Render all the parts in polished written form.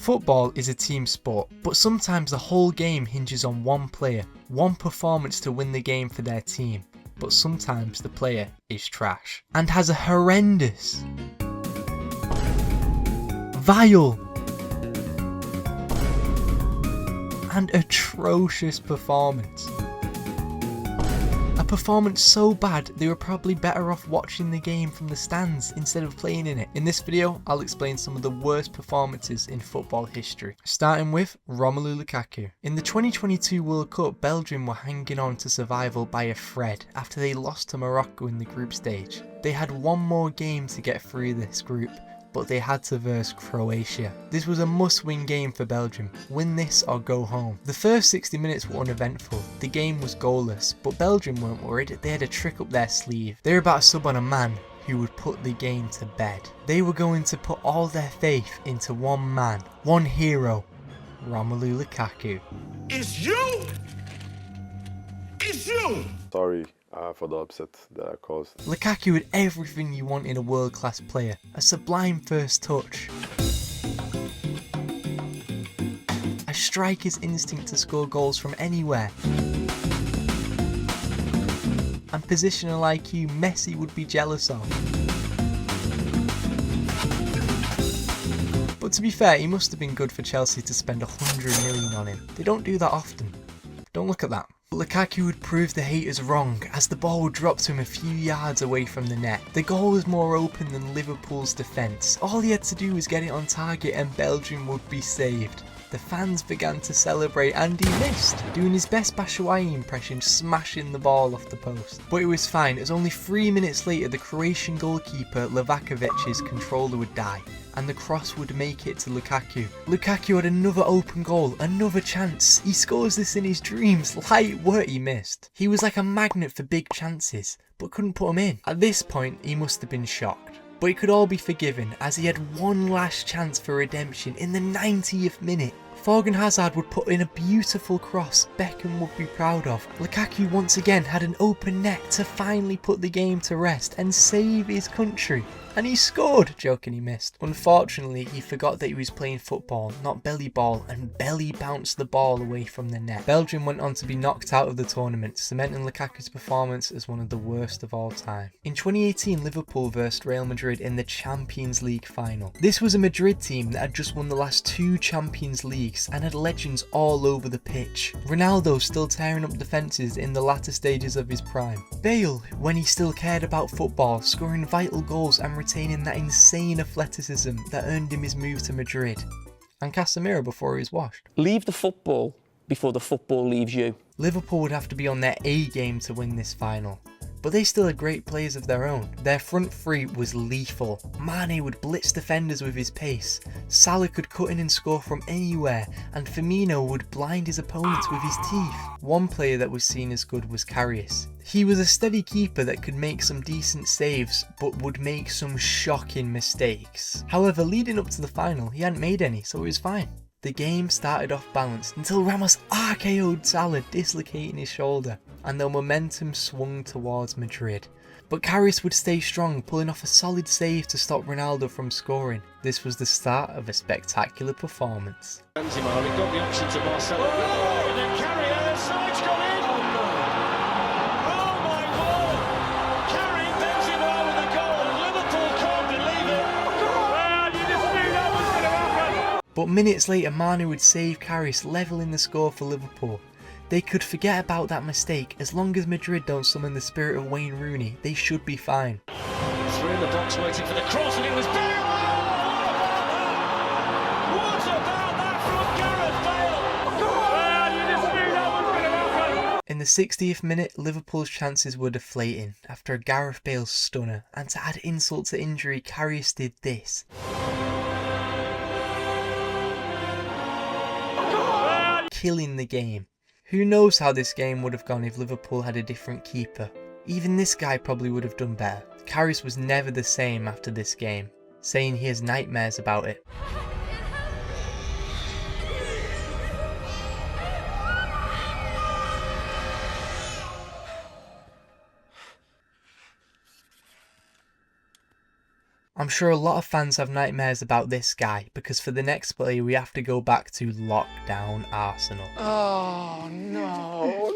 Football is a team sport, but sometimes the whole game hinges on one player, one performance to win the game for their team. But sometimes the player is trash and has a horrendous, vile, and atrocious performance. A performance so bad they were probably better off watching the game from the stands instead of playing in it. In this video, I'll explain some of the worst performances in football history, starting with Romelu Lukaku. In the 2022 World Cup, Belgium were hanging on to survival by a thread after they lost to Morocco in the group stage. They had one more game to get through this group, but they had to verse Croatia. This was a must-win game for Belgium. Win this or go home. The first 60 minutes were uneventful. The game was goalless, but Belgium weren't worried. They had a trick up their sleeve. They were about to sub on a man who would put the game to bed. They were going to put all their faith into one man, one hero, Romelu Lukaku. It's you! It's you! Sorry for the upset that I caused. Lukaku had everything you want in a world-class player. A sublime first touch, a striker's instinct to score goals from anywhere, and positional IQ Messi would be jealous of. But to be fair, he must have been good for Chelsea to spend 100 million on him. They don't do that often. Don't look at that. Lukaku would prove the haters wrong as the ball would drop to him a few yards away from the net. The goal was more open than Liverpool's defence. All he had to do was get it on target and Belgium would be saved. The fans began to celebrate and he missed, doing his best Batshuayi impression, smashing the ball off the post. But it was fine, as only 3 minutes later the Croatian goalkeeper Livakovic's controller would die, and the cross would make it to Lukaku. Lukaku had another open goal, another chance. He scores this in his dreams, light work he missed. He was like a magnet for big chances, but couldn't put them in. At this point, he must have been shocked. But it could all be forgiven as he had one last chance for redemption in the 90th minute. Thorgan Hazard would put in a beautiful cross Beckham would be proud of. Lukaku once again had an open net to finally put the game to rest and save his country. And he scored! Joking, he missed. Unfortunately, he forgot that he was playing football, not belly ball, and belly bounced the ball away from the net. Belgium went on to be knocked out of the tournament, cementing Lukaku's performance as one of the worst of all time. In 2018, Liverpool versed Real Madrid in the Champions League final. This was a Madrid team that had just won the last 2 Champions Leagues and had legends all over the pitch. Ronaldo still tearing up defences in the latter stages of his prime. Bale, when he still cared about football, scoring vital goals and retaining that insane athleticism that earned him his move to Madrid. And Casemiro before he was washed. Leave the football before the football leaves you. Liverpool would have to be on their A game to win this final. But they still had great players of their own. Their front three was lethal. Mane would blitz defenders with his pace, Salah could cut in and score from anywhere, and Firmino would blind his opponents with his teeth. One player that was seen as good was Karius. He was a steady keeper that could make some decent saves, but would make some shocking mistakes. However, leading up to the final, he hadn't made any, so it was fine. The game started off balanced until Ramos RKO'd Salah, dislocating his shoulder, and the momentum swung towards Madrid. But Karius would stay strong, pulling off a solid save to stop Ronaldo from scoring. This was the start of a spectacular performance. Benzema, he got the option to Marcelo. Oh, and then Karius, oh, it's gone in! Oh my Lord! Karim Benzema with a goal. Liverpool can't believe it. Well, you just knew that was going to happen. But minutes later, Mane would save Karius, levelling the score for Liverpool. They could forget about that mistake. As long as Madrid don't summon the spirit of Wayne Rooney, they should be fine. Through in the box waiting for the cross, and it was Bale! What about that from Gareth Bale? Well, you just knew that was going to happen. In the 60th minute, Liverpool's chances were deflating after a Gareth Bale stunner, and to add insult to injury, Karius did this. Killing the game. Who knows how this game would have gone if Liverpool had a different keeper. Even this guy probably would have done better. Karius was never the same after this game, saying he has nightmares about it. I'm sure a lot of fans have nightmares about this guy, because for the next player we have to go back to lockdown Arsenal. Oh, no.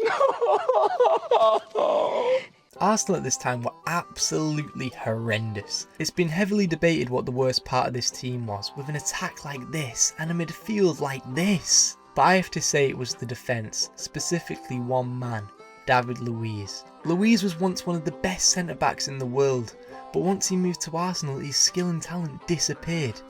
Arsenal at this time were absolutely horrendous. It's been heavily debated what the worst part of this team was, with an attack like this and a midfield like this. But I have to say it was the defence, specifically one man, David Luiz. Luiz was once one of the best centre-backs in the world, but once he moved to Arsenal his skill and talent disappeared.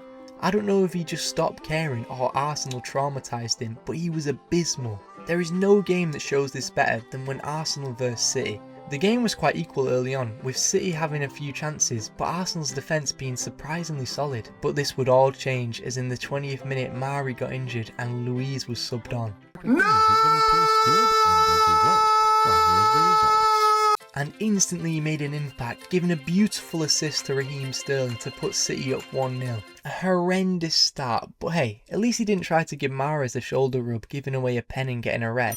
I don't know if he just stopped caring or Arsenal traumatised him, but he was abysmal. There is no game that shows this better than when Arsenal vs City. The game was quite equal early on, with City having a few chances, but Arsenal's defence being surprisingly solid. But this would all change as in the 20th minute Mari got injured and Luiz was subbed on. And instantly he made an impact, giving a beautiful assist to Raheem Sterling to put City up 1-0. A horrendous start, but hey, at least he didn't try to give Mahrez a shoulder rub, giving away a pen and getting a red.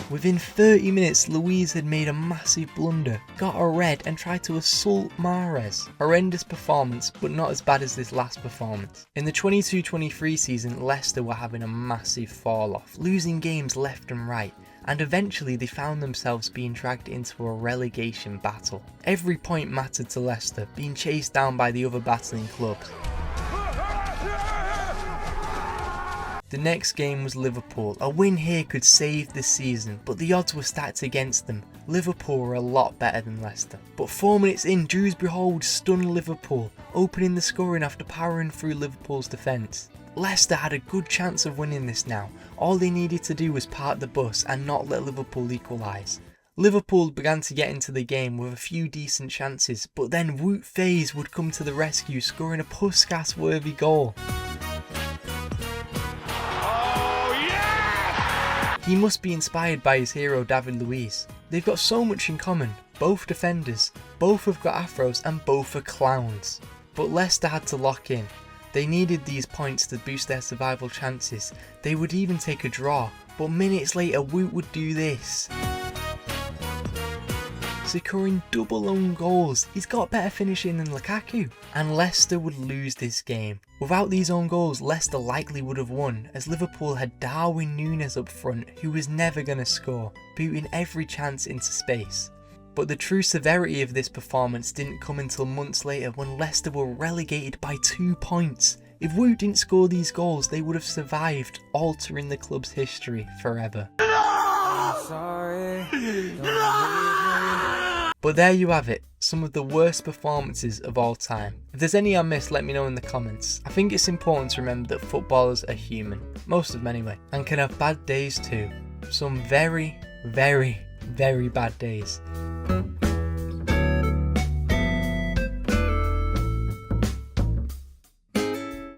Within 30 minutes, Luiz had made a massive blunder, got a red and tried to assault Mahrez. Horrendous performance, but not as bad as this last performance. In the 22-23 season, Leicester were having a massive fall off, losing games left and right, and eventually they found themselves being dragged into a relegation battle. Every point mattered to Leicester, being chased down by the other battling clubs. The next game was Liverpool. A win here could save the season, but the odds were stacked against them. Liverpool were a lot better than Leicester. But 4 minutes in, Dewsbury Hall stunned Liverpool, opening the scoring after powering through Liverpool's defence. Leicester had a good chance of winning this now. All they needed to do was park the bus and not let Liverpool equalise. Liverpool began to get into the game with a few decent chances, but then Wout Faes would come to the rescue, scoring a Puskas-worthy goal. He must be inspired by his hero David Luiz. They've got so much in common, both defenders, both have got afros and both are clowns. But Leicester had to lock in. They needed these points to boost their survival chances. They would even take a draw, but minutes later Wout would do this. Securing double own goals, he's got better finishing than Lukaku. And Leicester would lose this game. Without these own goals, Leicester likely would have won, as Liverpool had Darwin Núñez up front who was never going to score, booting every chance into space. But the true severity of this performance didn't come until months later when Leicester were relegated by 2 points. If Wout didn't score these goals, they would have survived, altering the club's history forever. But there you have it, some of the worst performances of all time. If there's any I missed, let me know in the comments. I think it's important to remember that footballers are human, most of them anyway, and can have bad days too. Some very, very, very bad days.